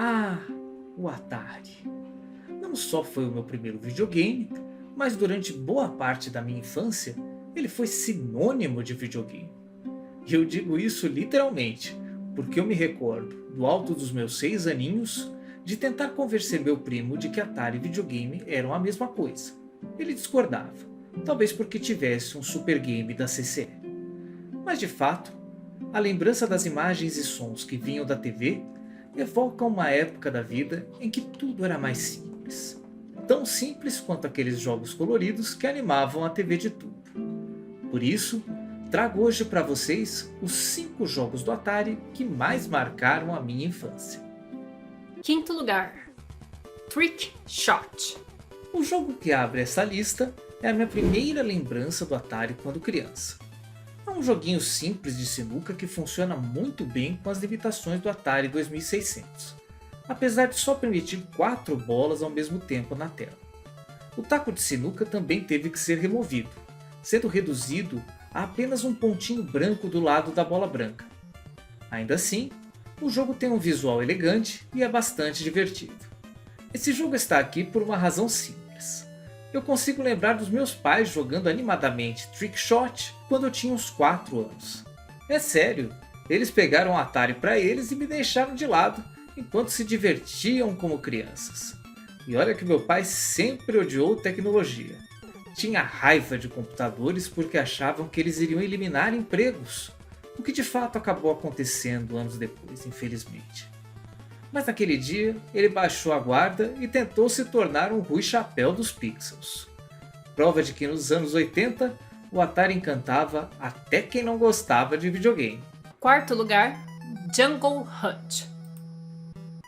Ah, o Atari. Não só foi o meu primeiro videogame, mas durante boa parte da minha infância, ele foi sinônimo de videogame. E eu digo isso literalmente, porque eu me recordo, do alto dos meus 6 aninhos, de tentar convencer meu primo de que Atari e videogame eram a mesma coisa. Ele discordava, talvez porque tivesse um super game da CCE. Mas de fato, a lembrança das imagens e sons que vinham da TV evoca uma época da vida em que tudo era mais simples. Tão simples quanto aqueles jogos coloridos que animavam a TV de tubo. Por isso, trago hoje para vocês os 5 jogos do Atari que mais marcaram a minha infância. Quinto lugar, Trick Shot. O jogo que abre essa lista é a minha primeira lembrança do Atari quando criança. É um joguinho simples de sinuca que funciona muito bem com as limitações do Atari 2600, apesar de só permitir 4 bolas ao mesmo tempo na tela. O taco de sinuca também teve que ser removido, sendo reduzido a apenas um pontinho branco do lado da bola branca. Ainda assim, o jogo tem um visual elegante e é bastante divertido. Esse jogo está aqui por uma razão simples. Eu consigo lembrar dos meus pais jogando animadamente Trick Shot quando eu tinha uns 4 anos. É sério, eles pegaram o Atari para eles e me deixaram de lado enquanto se divertiam como crianças. E olha que meu pai sempre odiou tecnologia. Tinha raiva de computadores porque achavam que eles iriam eliminar empregos, o que de fato acabou acontecendo anos depois, infelizmente. Mas naquele dia, ele baixou a guarda e tentou se tornar um Rui Chapéu dos pixels. Prova de que nos anos 80, o Atari encantava até quem não gostava de videogame. Quarto lugar, Jungle Hunt.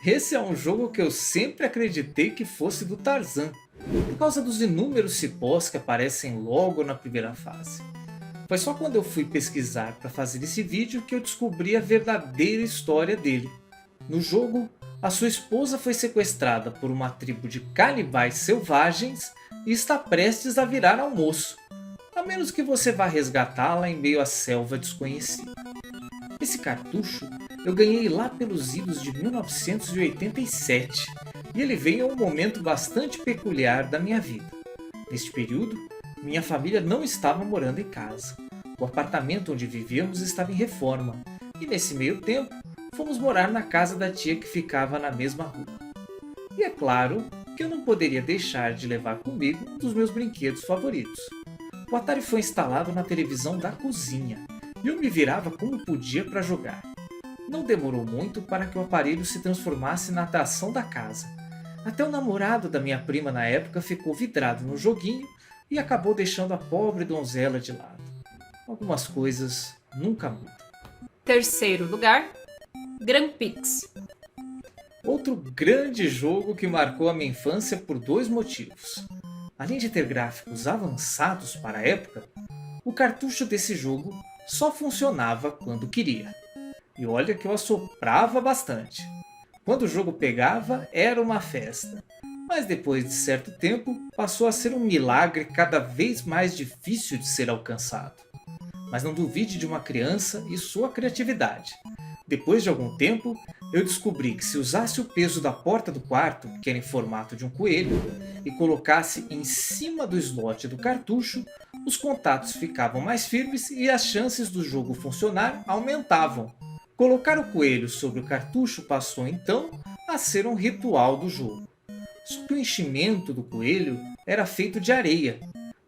Esse é um jogo que eu sempre acreditei que fosse do Tarzan, por causa dos inúmeros cipós que aparecem logo na primeira fase. Foi só quando eu fui pesquisar para fazer esse vídeo que eu descobri a verdadeira história dele. No jogo, a sua esposa foi sequestrada por uma tribo de canibais selvagens e está prestes a virar almoço, a menos que você vá resgatá-la em meio à selva desconhecida. Esse cartucho eu ganhei lá pelos idos de 1987 e ele veio a um momento bastante peculiar da minha vida. Neste período, minha família não estava morando em casa. O apartamento onde vivíamos estava em reforma e nesse meio tempo fomos morar na casa da tia que ficava na mesma rua. E é claro que eu não poderia deixar de levar comigo um dos meus brinquedos favoritos. O Atari foi instalado na televisão da cozinha e eu me virava como podia para jogar. Não demorou muito para que o aparelho se transformasse na atração da casa. Até o namorado da minha prima na época ficou vidrado no joguinho e acabou deixando a pobre donzela de lado. Algumas coisas nunca mudam. Terceiro lugar, Grand Prix. Outro grande jogo que marcou a minha infância por 2 motivos. Além de ter gráficos avançados para a época, o cartucho desse jogo só funcionava quando queria. E olha que eu assoprava bastante. Quando o jogo pegava, era uma festa. Mas depois de certo tempo, passou a ser um milagre cada vez mais difícil de ser alcançado. Mas não duvide de uma criança e sua criatividade. Depois de algum tempo, eu descobri que se usasse o peso da porta do quarto, que era em formato de um coelho, e colocasse em cima do slot do cartucho, os contatos ficavam mais firmes e as chances do jogo funcionar aumentavam. Colocar o coelho sobre o cartucho passou então a ser um ritual do jogo. Só que o enchimento do coelho era feito de areia,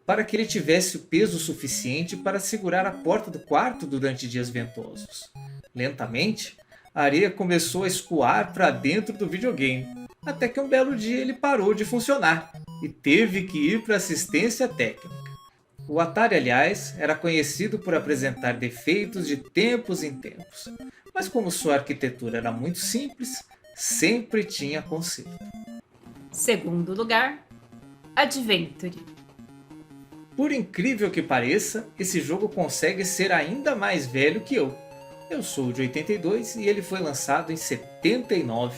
para que ele tivesse o peso suficiente para segurar a porta do quarto durante dias ventosos. Lentamente, a areia começou a escoar para dentro do videogame, até que um belo dia ele parou de funcionar e teve que ir para assistência técnica. O Atari, aliás, era conhecido por apresentar defeitos de tempos em tempos, mas como sua arquitetura era muito simples, sempre tinha conserto. Segundo lugar, Adventure. Por incrível que pareça, esse jogo consegue ser ainda mais velho que eu. Eu sou de 82 e ele foi lançado em 79.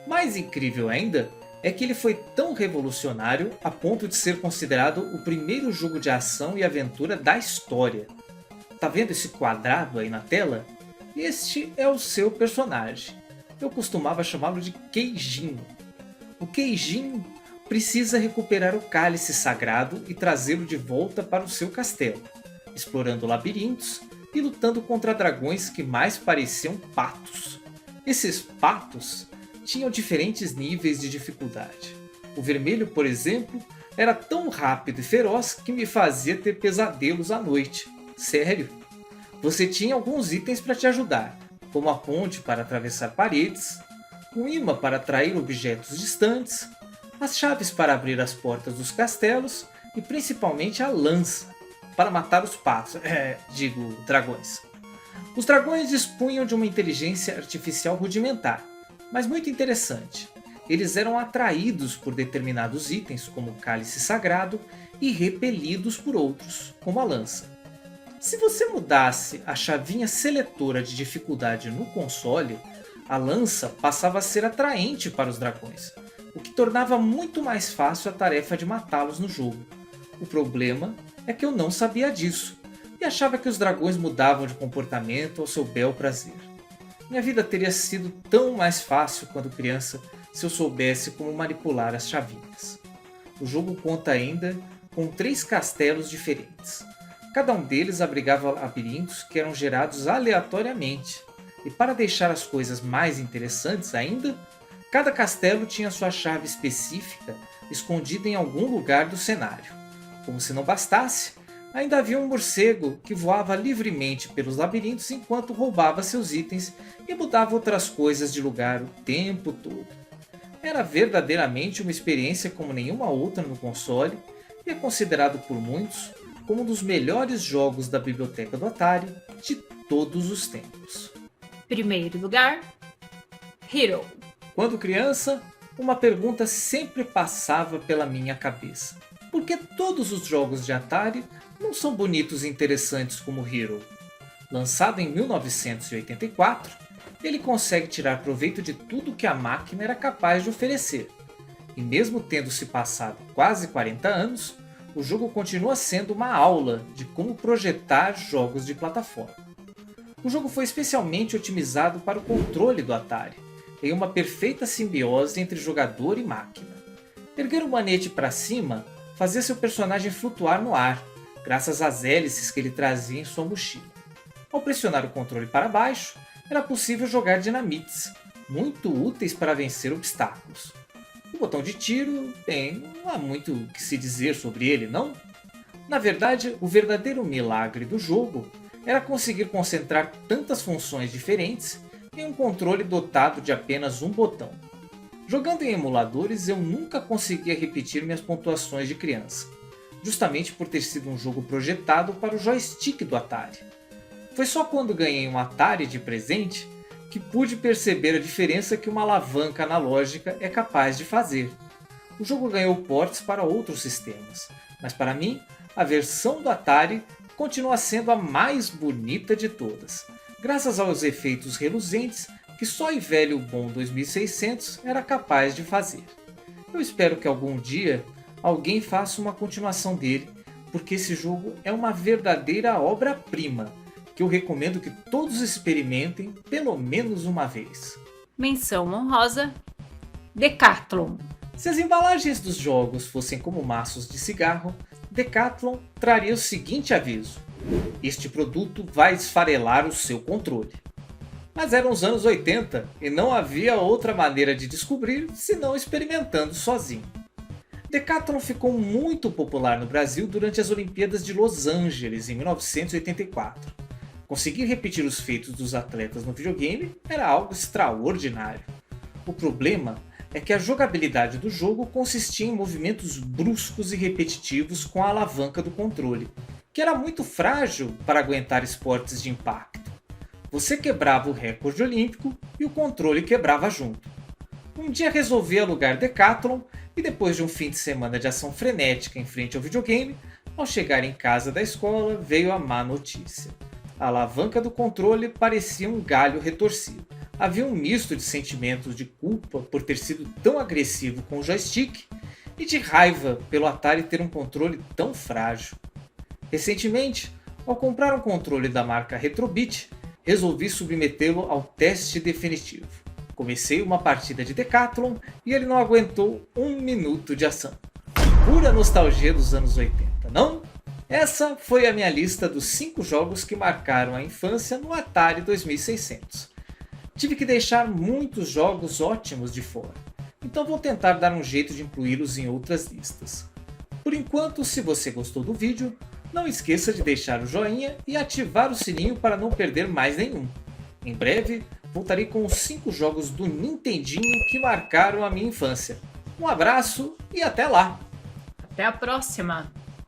Mais incrível ainda é que ele foi tão revolucionário a ponto de ser considerado o primeiro jogo de ação e aventura da história. Tá vendo esse quadrado aí na tela? Este é o seu personagem. Eu costumava chamá-lo de queijinho. O queijinho precisa recuperar o cálice sagrado e trazê-lo de volta para o seu castelo, explorando labirintos e lutando contra dragões que mais pareciam patos. Esses patos tinham diferentes níveis de dificuldade. O vermelho, por exemplo, era tão rápido e feroz que me fazia ter pesadelos à noite. Sério. Você tinha alguns itens para te ajudar, como a ponte para atravessar paredes, um imã para atrair objetos distantes, as chaves para abrir as portas dos castelos e principalmente a lança para matar os patos, dragões. Os dragões dispunham de uma inteligência artificial rudimentar, mas muito interessante. Eles eram atraídos por determinados itens, como o cálice sagrado, e repelidos por outros, como a lança. Se você mudasse a chavinha seletora de dificuldade no console, a lança passava a ser atraente para os dragões, o que tornava muito mais fácil a tarefa de matá-los no jogo. O problema é que eu não sabia disso, e achava que os dragões mudavam de comportamento ao seu bel prazer. Minha vida teria sido tão mais fácil quando criança se eu soubesse como manipular as chavinhas. O jogo conta ainda com 3 castelos diferentes. Cada um deles abrigava labirintos que eram gerados aleatoriamente. E para deixar as coisas mais interessantes ainda, cada castelo tinha sua chave específica escondida em algum lugar do cenário. Como se não bastasse, ainda havia um morcego que voava livremente pelos labirintos enquanto roubava seus itens e mudava outras coisas de lugar o tempo todo. Era verdadeiramente uma experiência como nenhuma outra no console e é considerado por muitos como um dos melhores jogos da biblioteca do Atari de todos os tempos. Primeiro lugar, Hero. Quando criança, uma pergunta sempre passava pela minha cabeça. Por que todos os jogos de Atari não são bonitos e interessantes como Hero? Lançado em 1984, ele consegue tirar proveito de tudo que a máquina era capaz de oferecer. E mesmo tendo se passado quase 40 anos, o jogo continua sendo uma aula de como projetar jogos de plataforma. O jogo foi especialmente otimizado para o controle do Atari, em uma perfeita simbiose entre jogador e máquina. Erguer o manete para cima fazia seu personagem flutuar no ar, graças às hélices que ele trazia em sua mochila. Ao pressionar o controle para baixo, era possível jogar dinamites, muito úteis para vencer obstáculos. O botão de tiro, não há muito o que se dizer sobre ele, não? Na verdade, o verdadeiro milagre do jogo era conseguir concentrar tantas funções diferentes em um controle dotado de apenas um botão. Jogando em emuladores, eu nunca conseguia repetir minhas pontuações de criança, justamente por ter sido um jogo projetado para o joystick do Atari. Foi só quando ganhei um Atari de presente que pude perceber a diferença que uma alavanca analógica é capaz de fazer. O jogo ganhou ports para outros sistemas, mas para mim, a versão do Atari continua sendo a mais bonita de todas, graças aos efeitos reluzentes que só o velho bom 2600 era capaz de fazer. Eu espero que algum dia alguém faça uma continuação dele, porque esse jogo é uma verdadeira obra-prima, que eu recomendo que todos experimentem pelo menos uma vez. Menção honrosa, Decathlon. Se as embalagens dos jogos fossem como maços de cigarro, Decathlon traria o seguinte aviso: este produto vai esfarelar o seu controle. Mas eram os anos 80 e não havia outra maneira de descobrir senão experimentando sozinho. Decathlon ficou muito popular no Brasil durante as Olimpíadas de Los Angeles em 1984. Conseguir repetir os feitos dos atletas no videogame era algo extraordinário. O problema é que a jogabilidade do jogo consistia em movimentos bruscos e repetitivos com a alavanca do controle, que era muito frágil para aguentar esportes de impacto. Você quebrava o recorde olímpico e o controle quebrava junto. Um dia resolvi alugar Decathlon e depois de um fim de semana de ação frenética em frente ao videogame, ao chegar em casa da escola veio a má notícia. A alavanca do controle parecia um galho retorcido. Havia um misto de sentimentos de culpa por ter sido tão agressivo com o joystick e de raiva pelo Atari ter um controle tão frágil. Recentemente, ao comprar um controle da marca Retrobit, resolvi submetê-lo ao teste definitivo. Comecei uma partida de Decathlon e ele não aguentou 1 minuto de ação. Pura nostalgia dos anos 80, não? Essa foi a minha lista dos 5 jogos que marcaram a infância no Atari 2600. Tive que deixar muitos jogos ótimos de fora, então vou tentar dar um jeito de incluí-los em outras listas. Por enquanto, se você gostou do vídeo, não esqueça de deixar o joinha e ativar o sininho para não perder mais nenhum. Em breve, voltarei com os 5 jogos do Nintendinho que marcaram a minha infância. Um abraço e até lá! Até a próxima!